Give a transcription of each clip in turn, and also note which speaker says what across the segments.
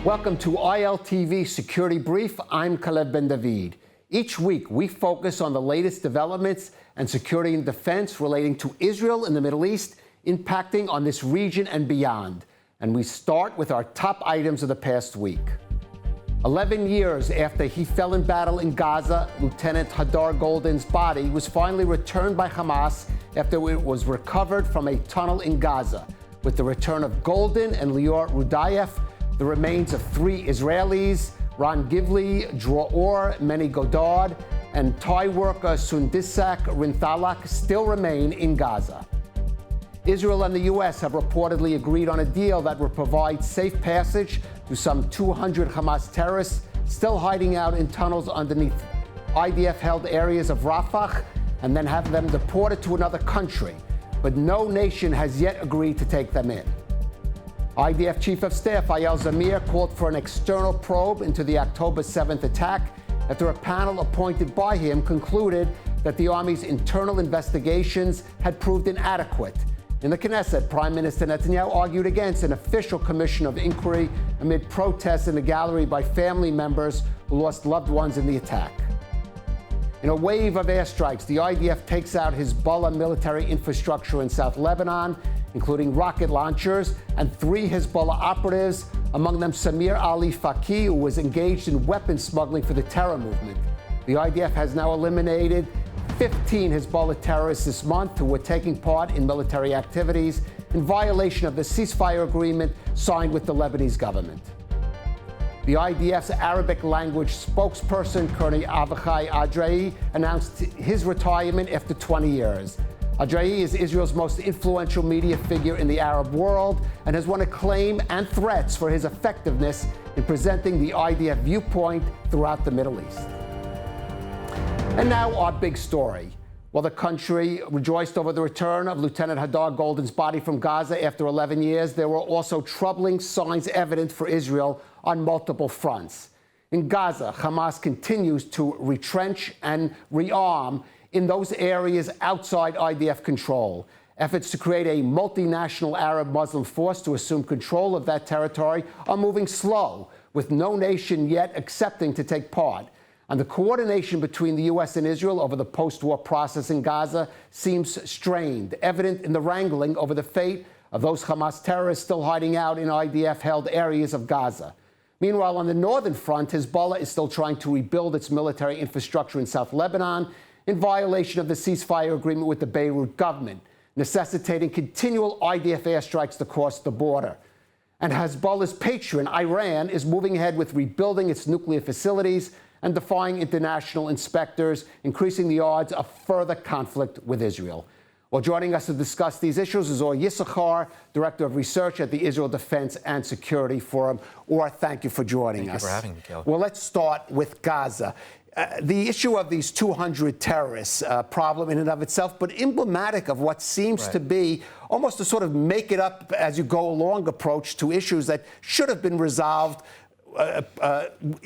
Speaker 1: Welcome to ILTV Security Brief. I'm Caleb Ben David. Each week, we focus on the latest developments and security and defense relating to Israel and the Middle East, impacting on this region and beyond. And we start with our top items of the past week. 11 years after he fell in battle in Gaza, Lieutenant Hadar Goldin's body was finally returned by Hamas after it was recovered from a tunnel in Gaza. With the return of Goldin and Lior Rudayev, the remains of 3 Israelis, Ron Givli, Dror, Meni Godard, and Thai worker Sundisak Rinthalak still remain in Gaza. Israel and the U.S. have reportedly agreed on a deal that will provide safe passage to some 200 Hamas terrorists still hiding out in tunnels underneath IDF-held areas of Rafah, and then have them deported to another country. But no nation has yet agreed to take them in. IDF Chief of Staff Eyal Zamir called for an external probe into the October 7th attack after a panel appointed by him concluded that the Army's internal investigations had proved inadequate. In the Knesset, Prime Minister Netanyahu argued against an official commission of inquiry amid protests in the gallery by family members who lost loved ones in the attack. In a wave of airstrikes, the IDF takes out Hezbollah military infrastructure in South Lebanon, including rocket launchers, and 3 Hezbollah operatives, among them Samir Ali Faki, who was engaged in weapons smuggling for the terror movement. The IDF has now eliminated 15 Hezbollah terrorists this month who were taking part in military activities in violation of the ceasefire agreement signed with the Lebanese government. The IDF's Arabic language spokesperson, Colonel Avichai Adrei, announced his retirement after 20 years. Adrei is Israel's most influential media figure in the Arab world and has won acclaim and threats for his effectiveness in presenting the IDF viewpoint throughout the Middle East. And now our big story. While the country rejoiced over the return of Lieutenant Hadar Goldin's body from Gaza after 11 years, there were also troubling signs evident for Israel on multiple fronts. In Gaza, Hamas continues to retrench and rearm in those areas outside IDF control. Efforts to create a multinational Arab Muslim force to assume control of that territory are moving slow, with no nation yet accepting to take part. And the coordination between the U.S. and Israel over the post-war process in Gaza seems strained, evident in the wrangling over the fate of those Hamas terrorists still hiding out in IDF-held areas of Gaza. Meanwhile, on the northern front, Hezbollah is still trying to rebuild its military infrastructure in South Lebanon in violation of the ceasefire agreement with the Beirut government, necessitating continual IDF airstrikes across the border. And Hezbollah's patron, Iran, is moving ahead with rebuilding its nuclear facilities and defying international inspectors, increasing the odds of further conflict with Israel. Well, joining us to discuss these issues is Or Yissachar, Director of Research at the Israel Defense and Security Forum. Or, thank you for joining us.
Speaker 2: Thank you for having me, Kelly.
Speaker 1: Well, let's start with Gaza. The issue of these 200 terrorists, problem in and of itself, but emblematic of what seems to be almost a sort of make it up as you go along approach to issues that should have been resolved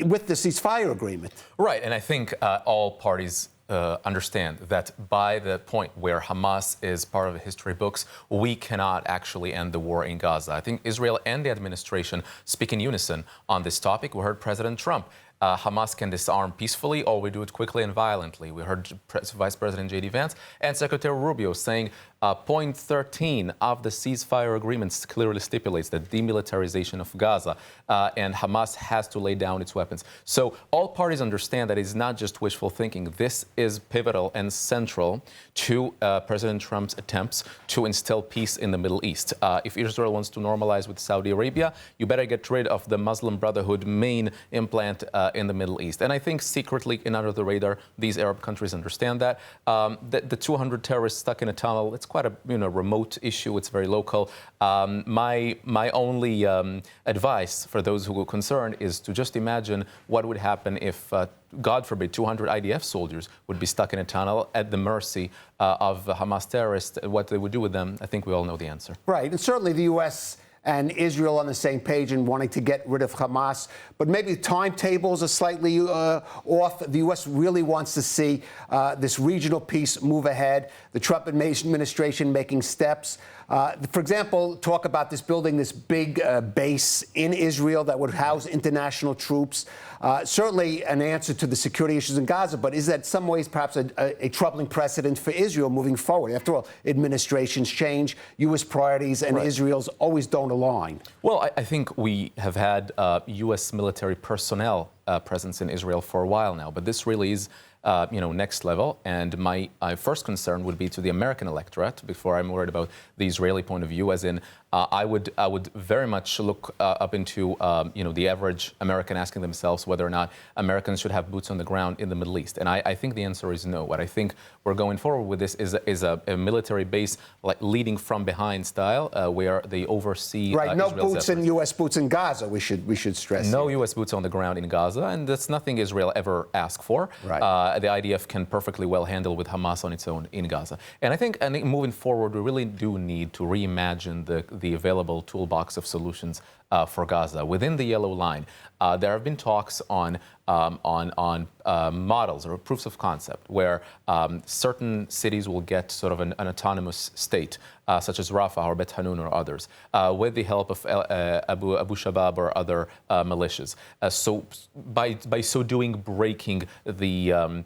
Speaker 1: with the ceasefire agreement.
Speaker 2: Right, and I think all parties understand that by the point where Hamas is part of the history books, we cannot actually end the war in Gaza. I think Israel and the administration speak in unison on this topic. We heard President Trump. Hamas can disarm peacefully, or we do it quickly and violently. We heard Vice President J.D. Vance and Secretary Rubio saying point 13 of the ceasefire agreements clearly stipulates that demilitarization of Gaza and Hamas has to lay down its weapons. So all parties understand that it's not just wishful thinking. This is pivotal and central to President Trump's attempts to instill peace in the Middle East. If Israel wants to normalize with Saudi Arabia, you better get rid of the Muslim Brotherhood main implant in the Middle East. And I think secretly and under the radar, these Arab countries understand that. The 200 terrorists stuck in a tunnel, it's quite a remote issue. It's very local. My only advice for those who are concerned is to just imagine what would happen if, God forbid, 200 IDF soldiers would be stuck in a tunnel at the mercy of Hamas terrorists. What they would do with them, I think we all know the answer.
Speaker 1: Right. And certainly the U.S. and Israel on the same page in wanting to get rid of Hamas. But maybe timetables are slightly off. The U.S. really wants to see this regional peace move ahead. The Trump administration making steps For example, talk about building this big base in Israel that would house international troops. Certainly an answer to the security issues in Gaza, but is that in some ways perhaps a troubling precedent for Israel moving forward? After all, administrations change, U.S. priorities and Israel's always don't align.
Speaker 2: Well, I think we have had U.S. military personnel presence in Israel for a while now, but this really is next level. And my first concern would be to the American electorate before I'm worried about the Israeli point of view, as in I would very much look up into the average American asking themselves whether or not Americans should have boots on the ground in the Middle East. And I think the answer is no. What I think we're going forward with this is a military base like leading from behind style, where they oversee
Speaker 1: no
Speaker 2: Israel's
Speaker 1: boots
Speaker 2: efforts.
Speaker 1: U.S. boots in Gaza. We should stress
Speaker 2: no
Speaker 1: here.
Speaker 2: U.S. boots on the ground in Gaza, and that's nothing Israel ever asked for. The IDF can perfectly well handle with Hamas on its own in Gaza. And I think moving forward, we really do need to reimagine the available toolbox of solutions for Gaza. Within the Yellow Line, there have been talks on models or proofs of concept where certain cities will get sort of an autonomous state, such as Rafah or Bet Hanun or others, with the help of Abu Shabab or other militias. So by so doing, breaking the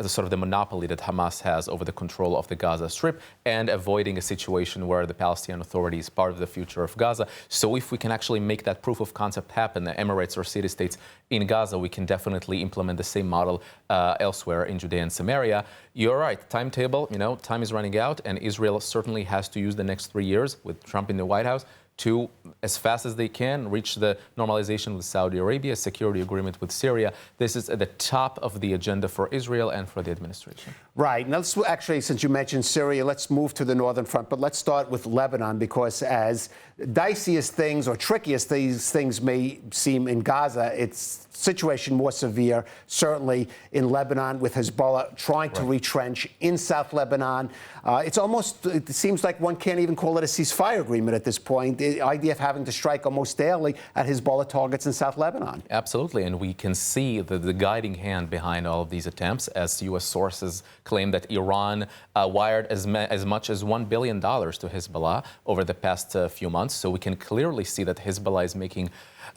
Speaker 2: sort of the monopoly that Hamas has over the control of the Gaza Strip and avoiding a situation where the Palestinian Authority is part of the future of Gaza. So if we can actually make that proof of concept happen, the Emirates or city-states in Gaza, we can definitely implement the same model elsewhere in Judea and Samaria. You're right, timetable, time is running out, and Israel certainly has to use the next 3 years with Trump in the White House to, as fast as they can, reach the normalization with Saudi Arabia, security agreement with Syria. This is at the top of the agenda for Israel and for the administration.
Speaker 1: Right. Now, actually, since you mentioned Syria, let's move to the northern front. But let's start with Lebanon, because as dicey as things or tricky as these things may seem in Gaza, its situation more severe, certainly in Lebanon, with Hezbollah trying to retrench in South Lebanon. It seems like one can't even call it a ceasefire agreement at this point. The IDF having to strike almost daily at Hezbollah targets in South Lebanon.
Speaker 2: Absolutely, and we can see the guiding hand behind all of these attempts, as U.S. sources claim that Iran wired as much as $1 billion to Hezbollah over the past few months. So we can clearly see that Hezbollah is making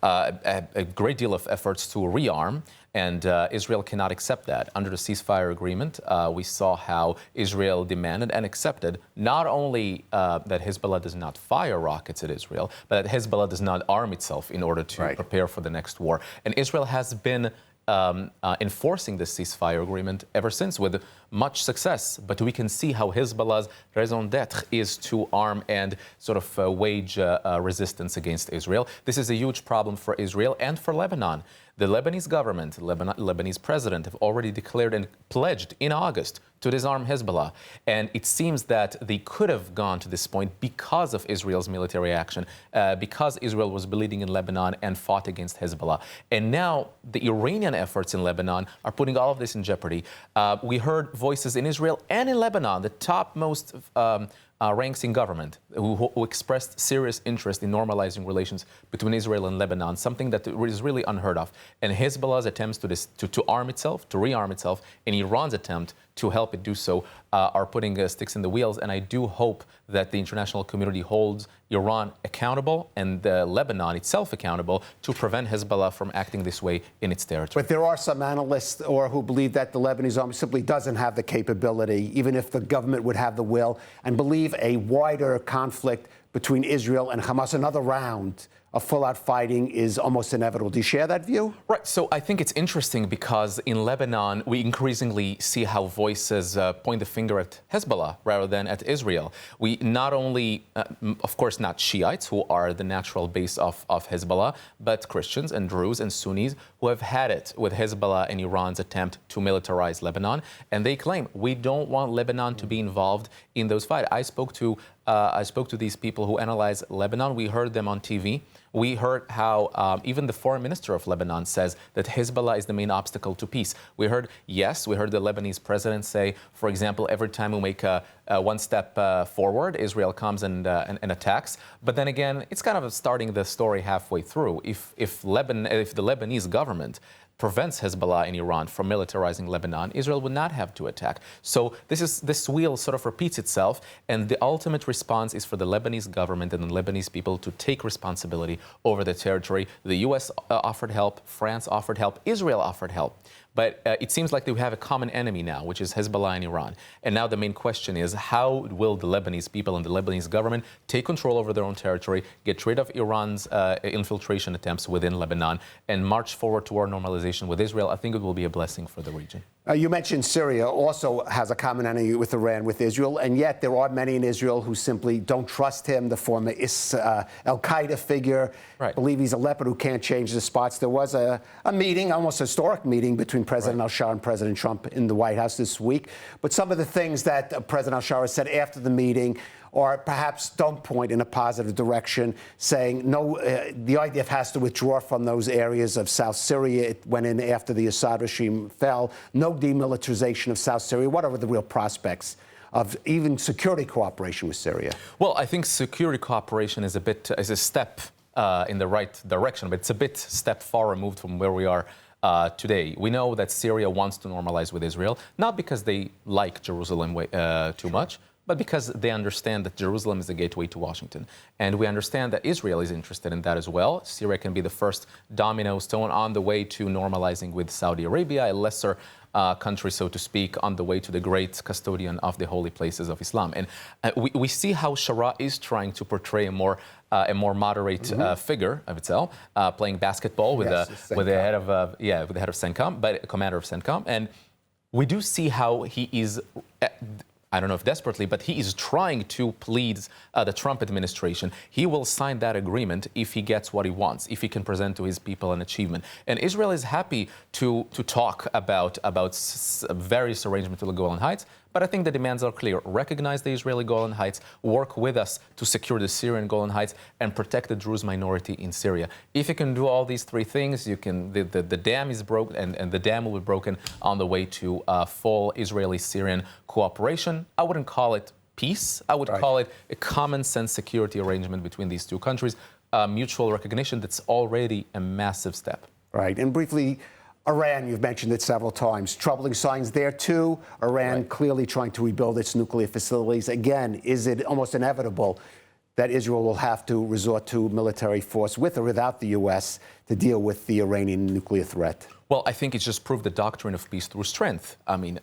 Speaker 2: a great deal of efforts to rearm, and Israel cannot accept that. Under the ceasefire agreement, we saw how Israel demanded and accepted not only that Hezbollah does not fire rockets at Israel, but that Hezbollah does not arm itself in order to prepare for the next war. And Israel has been enforcing this ceasefire agreement ever since, with much success. But we can see how Hezbollah's raison d'etre is to arm and sort of wage resistance against Israel. This is a huge problem for Israel and for Lebanon. The Lebanese government, Lebanese president, have already declared and pledged in August to disarm Hezbollah. And it seems that they could have gone to this point because of Israel's military action, because Israel was bleeding in Lebanon and fought against Hezbollah. And now the Iranian efforts in Lebanon are putting all of this in jeopardy. We heard voices in Israel and in Lebanon, the topmost ranks in government, who expressed serious interest in normalizing relations between Israel and Lebanon, something that is really unheard of. And Hezbollah's attempts to arm itself, to rearm itself, and Iran's attempt to help it do so are putting sticks in the wheels. And I do hope that the international community holds Iran accountable and Lebanon itself accountable to prevent Hezbollah from acting this way in its territory.
Speaker 1: But there are some analysts who believe that the Lebanese army simply doesn't have the capability, even if the government would have the will, and believe a wider conflict between Israel and Hamas, another round of full-out fighting, is almost inevitable. Do you share that view?
Speaker 2: Right. So I think it's interesting because in Lebanon, we increasingly see how voices point the finger at Hezbollah rather than at Israel. We not only, of course, not Shiites, who are the natural base of Hezbollah, but Christians and Druze and Sunnis who have had it with Hezbollah and Iran's attempt to militarize Lebanon. And they claim, we don't want Lebanon to be involved in those fights. I spoke to these people who analyze Lebanon. We heard them on TV. We heard how even the foreign minister of Lebanon says that Hezbollah is the main obstacle to peace. We heard the Lebanese president say, for example, every time we make one step forward, Israel comes and attacks. But then again, it's kind of starting the story halfway through. If the Lebanese government prevents Hezbollah in Iran from militarizing Lebanon, Israel would not have to attack. So this wheel sort of repeats itself, and the ultimate response is for the Lebanese government and the Lebanese people to take responsibility over the territory. The U.S. offered help, France offered help, Israel offered help. But it seems like we have a common enemy now, which is Hezbollah and Iran. And now the main question is, how will the Lebanese people and the Lebanese government take control over their own territory, get rid of Iran's infiltration attempts within Lebanon, and march forward toward normalization with Israel? I think it will be a blessing for the region.
Speaker 1: You mentioned Syria also has a common enemy with Iran, with Israel, and yet there are many in Israel who simply don't trust him, the former al-Qaeda figure.
Speaker 2: Right.
Speaker 1: Believe he's a leopard who can't change the spots. There was a meeting, almost a historic meeting, between President al-Shah and President Trump in the White House this week. But some of the things that President al-Shah has said after the meeting or perhaps don't point in a positive direction, saying no, the IDF has to withdraw from those areas of South Syria. It went in after the Assad regime fell. No demilitarization of South Syria. What are the real prospects of even security cooperation with Syria?
Speaker 2: Well, I think security cooperation is a step in the right direction, but it's a step far removed from where we are today. We know that Syria wants to normalize with Israel, not because they like Jerusalem too much, but because they understand that Jerusalem is the gateway to Washington. And we understand that Israel is interested in that as well. Syria can be the first domino stone on the way to normalizing with Saudi Arabia, a lesser country, so to speak, on the way to the great custodian of the holy places of Islam. And we see how Shara is trying to portray a more moderate figure of itself, playing basketball with the head of CENTCOM, but commander of CENTCOM. And we do see how he is, I don't know if desperately, but he is trying to plead the Trump administration. He will sign that agreement if he gets what he wants, if he can present to his people an achievement. And Israel is happy to talk about various arrangements with the Golan Heights, but I think the demands are clear. Recognize the Israeli Golan Heights, work with us to secure the Syrian Golan Heights, and protect the Druze minority in Syria. If you can do all these three things, you can. The dam is broken, and the dam will be broken on the way to full Israeli-Syrian cooperation. I wouldn't call it peace. I would call it a common sense security arrangement between these two countries, mutual recognition that's already a massive step.
Speaker 1: Right. And briefly, Iran, you've mentioned it several times. Troubling signs there, too. Iran clearly trying to rebuild its nuclear facilities. Again, is it almost inevitable that Israel will have to resort to military force with or without the U.S. to deal with the Iranian nuclear threat?
Speaker 2: Well, I think it's just proved the doctrine of peace through strength. I mean,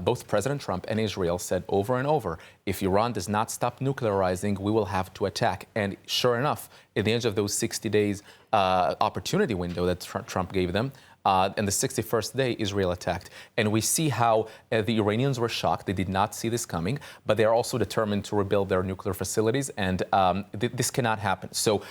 Speaker 2: both President Trump and Israel said over and over, if Iran does not stop nuclearizing, we will have to attack. And sure enough, at the end of those 60 days opportunity window that Trump gave them, and the 61st day, Israel attacked. And we see how the Iranians were shocked. They did not see this coming, but they are also determined to rebuild their nuclear facilities, and this cannot happen. So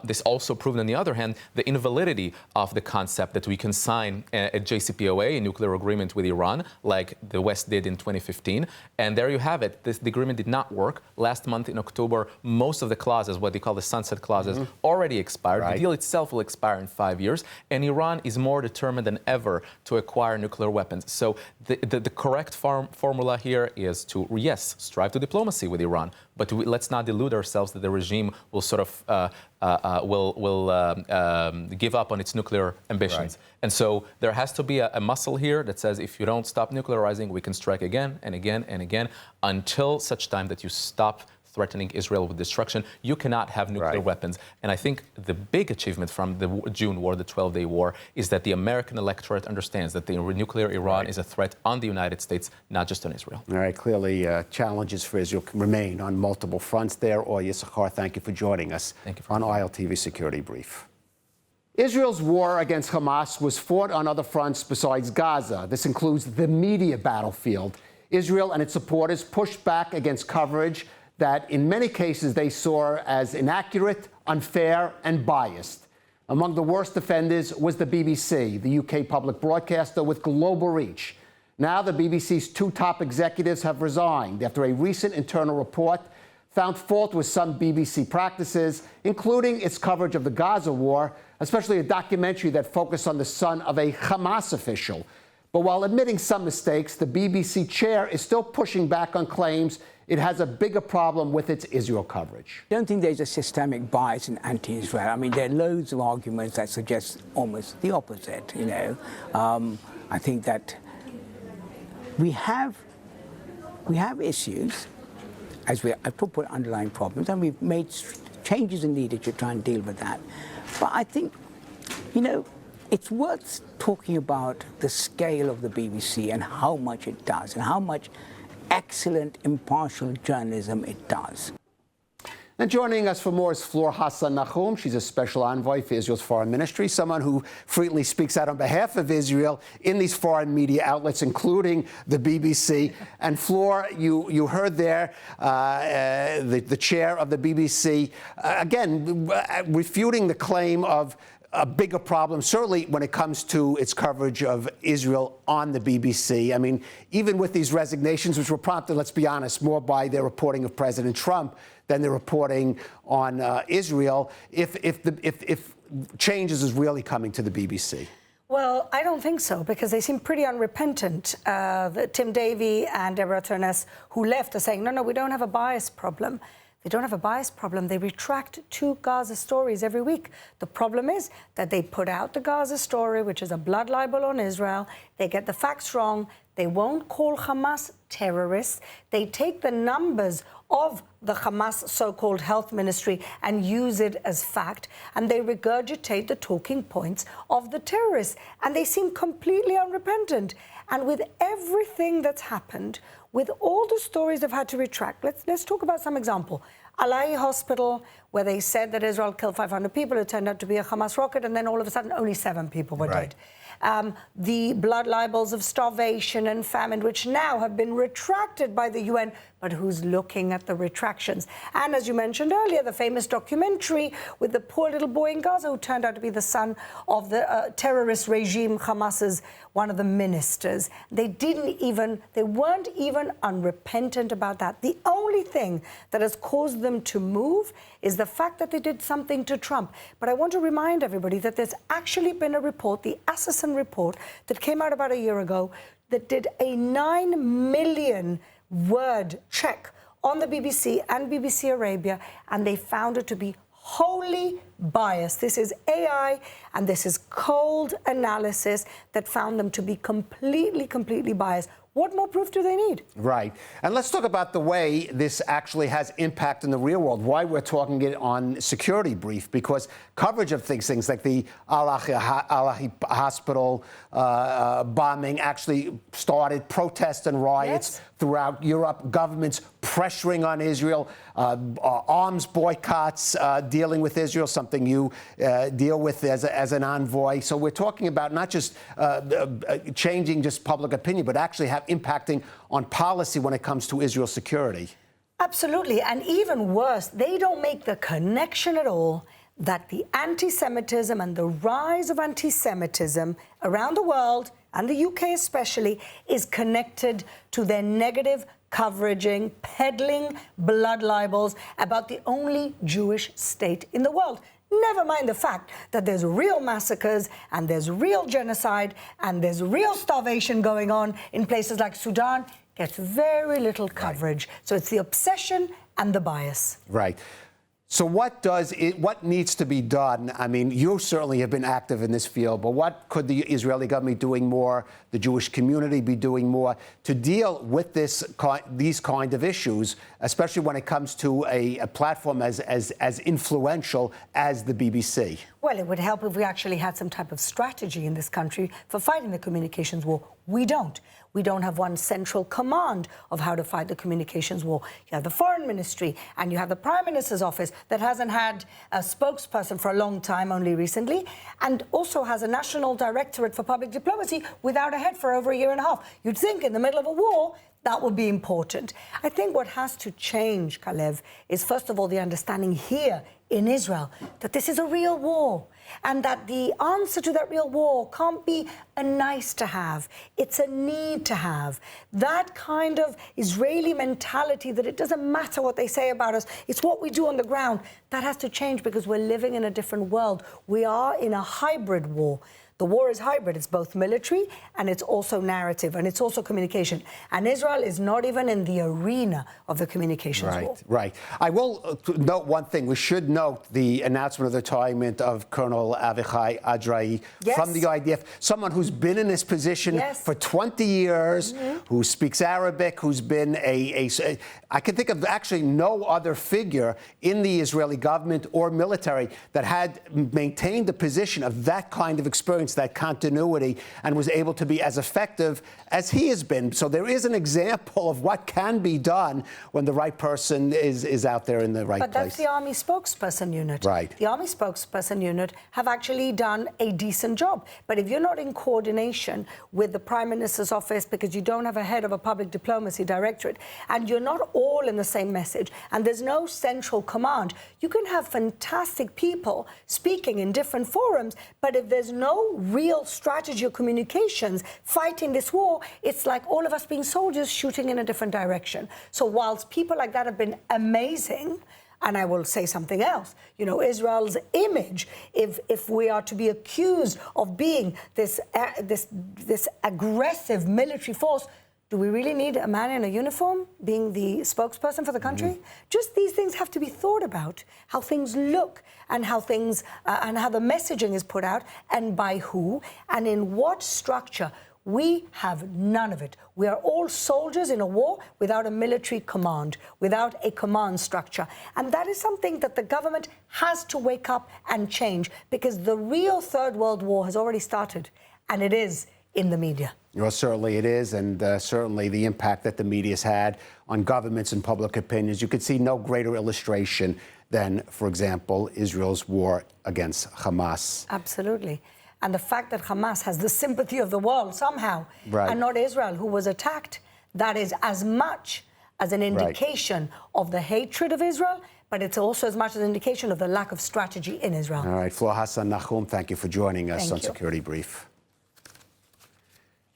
Speaker 2: this also proved, on the other hand, the invalidity of the concept that we can sign a JCPOA, a nuclear agreement with Iran, like the West did in 2015. And there you have it. The agreement did not work. Last month in October, most of the clauses, what they call the sunset clauses, already expired. The deal itself will expire in 5 years, and Iran is more determined than ever to acquire nuclear weapons. So the correct formula here is to, yes, strive to diplomacy with Iran, but let's not delude ourselves that the regime will sort of give up on its nuclear ambitions. And so there has to be a muscle here that says, if you don't stop nuclearizing, we can strike again and again and again until such time that you stop threatening Israel with destruction. You cannot have nuclear weapons. And I think the big achievement from the June war, the 12-day war, is that the American electorate understands that the nuclear Iran is a threat on the United States, not just on Israel.
Speaker 1: All right, clearly challenges for Israel remain on multiple fronts there. Or Yissachar, thank you for joining us on ILTV Security Brief. Israel's war against Hamas was fought on other fronts besides Gaza. This includes the media battlefield. Israel and its supporters pushed back against coverage that in many cases they saw as inaccurate, unfair, and biased. Among the worst offenders was the BBC, the UK public broadcaster with global reach. Now the BBC's two top executives have resigned after a recent internal report found fault with some BBC practices, including its coverage of the Gaza war, especially a documentary that focused on the son of a Hamas official. But while admitting some mistakes, the BBC chair is still pushing back on claims it has a bigger problem with its Israel coverage.
Speaker 3: I don't think there's a systemic bias in anti-Israel. I mean, there are loads of arguments that suggest almost the opposite, you know. I think that we have issues, as we have put underlying problems, and we've made changes in leadership to try and deal with that. But I think, you know, it's worth talking about the scale of the BBC and how much it does and how much excellent, impartial journalism it does.
Speaker 1: And joining us for more is Fleur Hassan-Nahoum. She's a special envoy for Israel's foreign ministry, someone who frequently speaks out on behalf of Israel in these foreign media outlets, including the BBC. And Fleur, you heard there the chair of the BBC, again, refuting the claim of a bigger problem, certainly when it comes to its coverage of Israel on the BBC. I mean, even with these resignations, which were prompted, let's be honest, more by their reporting of President Trump than their reporting on Israel, if changes is really coming to the BBC.
Speaker 4: Well, I don't think so, because they seem pretty unrepentant. Tim Davie and Deborah Turnes, who left, are saying, no, we don't have a bias problem. They don't have a bias problem. They retract 2 Gaza stories every week. The problem is that they put out the Gaza story, which is a blood libel on Israel. They get the facts wrong. They won't call Hamas terrorists. They take the numbers of the Hamas so-called health ministry and use it as fact, and they regurgitate the talking points of the terrorists. And they seem completely unrepentant. And with everything that's happened, with all the stories they've had to retract, let's talk about some example. Al-Ai Hospital, where they said that Israel killed 500 people, it turned out to be a Hamas rocket, and then all of a sudden only 7 people were dead. The blood libels of starvation and famine, which now have been retracted by the UN, but who's looking at the retractions? And as you mentioned earlier, the famous documentary with the poor little boy in Gaza who turned out to be the son of the terrorist regime, Hamas's one of the ministers. They weren't even unrepentant about that. The only thing that has caused them to move is the fact that they did something to Trump. But I want to remind everybody that there's actually been a report, the Assassin report, that came out about a year ago that did a 9 million word check on the BBC and BBC Arabia, and they found it to be wholly biased. This is AI, and this is cold analysis that found them to be completely biased. What more proof do they need? Right.
Speaker 1: And let's talk about the way this actually has impact in the real world, why we're talking it on Security Brief, because coverage of things like the Al-Ahli Hospital bombing actually started protests and riots throughout Europe, governments pressuring on Israel, arms boycotts dealing with Israel, something you deal with as an envoy. So we're talking about not just changing just public opinion, but actually impacting on policy when it comes to Israel's security.
Speaker 4: Absolutely. And even worse, they don't make the connection at all that the anti-Semitism and the rise of anti-Semitism around the world, and the UK especially, is connected to their negative coveraging, peddling blood libels about the only Jewish state in the world. Never mind the fact that there's real massacres and there's real genocide and there's real starvation going on in places like Sudan. Gets very little coverage. So it's the obsession and the bias.
Speaker 1: Right. So what needs to be done? I mean, you certainly have been active in this field, but what could the Israeli government be doing more, the Jewish community be doing more to deal with these kind of issues, especially when it comes to a platform as influential as the BBC?
Speaker 4: Well, it would help if we actually had some type of strategy in this country for fighting the communications war. We don't. We don't have one central command of how to fight the communications war. You have the Foreign Ministry and you have the Prime Minister's office that hasn't had a spokesperson for a long time, only recently, and also has a National Directorate for Public Diplomacy without a head for over a year and a half. You'd think in the middle of a war, that would be important. I think what has to change, Kalev, is first of all the understanding here in Israel that this is a real war and that the answer to that real war can't be a nice to have, it's a need to have. That kind of Israeli mentality that it doesn't matter what they say about us, it's what we do on the ground, that has to change because we're living in a different world. We are in a hybrid war. The war is hybrid. It's both military and it's also narrative and it's also communication. And Israel is not even in the arena of the communications war.
Speaker 1: Right. I will note one thing. We should note the announcement of the retirement of Colonel Avichai Adrai from the IDF, someone who's been in this position for 20 years, who speaks Arabic, who's been I can think of actually no other figure in the Israeli government or military that had maintained the position of that kind of experience, that continuity, and was able to be as effective as he has been. So there is an example of what can be done when the right person is out there in the right place.
Speaker 4: But that's the Army spokesperson unit.
Speaker 1: Right.
Speaker 4: The Army spokesperson unit have actually done a decent job. But if you're not in coordination with the Prime Minister's office because you don't have a head of a public diplomacy directorate and you're not all in the same message and there's no central command, you can have fantastic people speaking in different forums, but if there's no real strategy or communications fighting this war, it's like all of us being soldiers shooting in a different direction. So whilst people like that have been amazing, and I will say something else, Israel's image, if we are to be accused of being this aggressive military force, do we really need a man in a uniform being the spokesperson for the country? Just these things have to be thought about, how things look and how things and how the messaging is put out and by who and in what structure. We have none of it. We are all soldiers in a war without a military command, without a command structure. And that is something that the government has to wake up and change because the real Third World War has already started, and it is in the media.
Speaker 1: Well, certainly it is, and certainly the impact that the media's had on governments and public opinions. You could see no greater illustration than, for example, Israel's war against Hamas.
Speaker 4: Absolutely. And the fact that Hamas has the sympathy of the world somehow, and not Israel, who was attacked, that is as much as an indication of the hatred of Israel, but it's also as much as an indication of the lack of strategy in Israel.
Speaker 1: All right, Fleur, Hassan-Nahoum, thank you for joining us on Security Brief.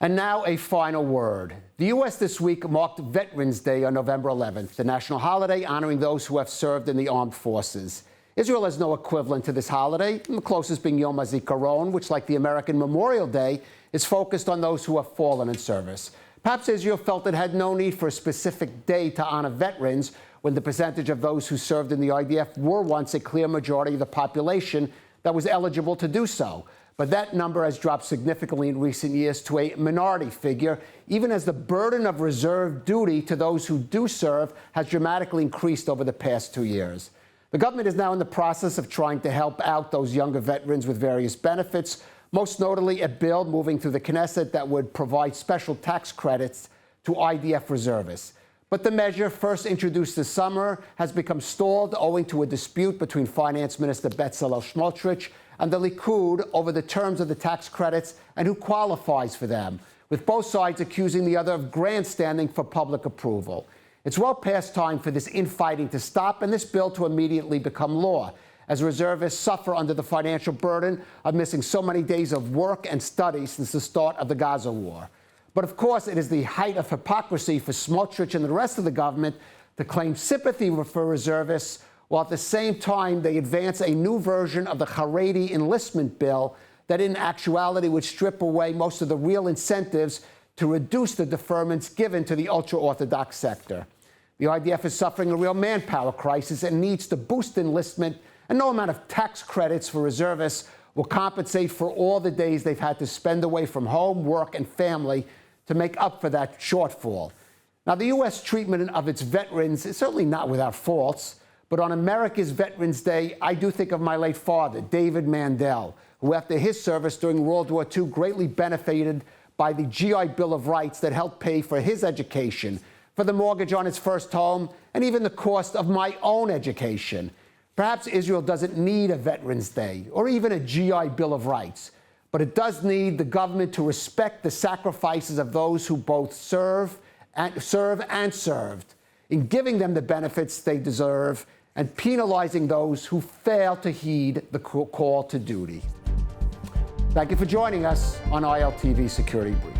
Speaker 1: And now a final word. The U.S. this week marked Veterans Day on November 11th, the national holiday honoring those who have served in the armed forces. Israel has no equivalent to this holiday, the closest being Yom HaZikaron, which, like the American Memorial Day, is focused on those who have fallen in service. Perhaps Israel felt it had no need for a specific day to honor veterans when the percentage of those who served in the IDF were once a clear majority of the population that was eligible to do so. But that number has dropped significantly in recent years to a minority figure, even as the burden of reserve duty to those who do serve has dramatically increased over the past 2 years. The government is now in the process of trying to help out those younger veterans with various benefits, most notably a bill moving through the Knesset that would provide special tax credits to IDF reservists. But the measure, first introduced this summer, has become stalled owing to a dispute between Finance Minister Bezalel Smotrich and the Likud over the terms of the tax credits and who qualifies for them, with both sides accusing the other of grandstanding for public approval. It's well past time for this infighting to stop and this bill to immediately become law, as reservists suffer under the financial burden of missing so many days of work and study since the start of the Gaza war. But of course, it is the height of hypocrisy for Smotrich and the rest of the government to claim sympathy for reservists, while at the same time they advance a new version of the Haredi enlistment bill that in actuality would strip away most of the real incentives to reduce the deferments given to the ultra-Orthodox sector. The IDF is suffering a real manpower crisis and needs to boost enlistment, and no amount of tax credits for reservists will compensate for all the days they've had to spend away from home, work, and family to make up for that shortfall. Now, the U.S. treatment of its veterans is certainly not without faults, but on America's Veterans Day, I do think of my late father, David Mandel, who after his service during World War II greatly benefited by the GI Bill of Rights that helped pay for his education, for the mortgage on his first home, and even the cost of my own education. Perhaps Israel doesn't need a Veterans Day or even a GI Bill of Rights, but it does need the government to respect the sacrifices of those who both serve and served, in giving them the benefits they deserve and penalizing those who fail to heed the call to duty. Thank you for joining us on ILTV Security Brief.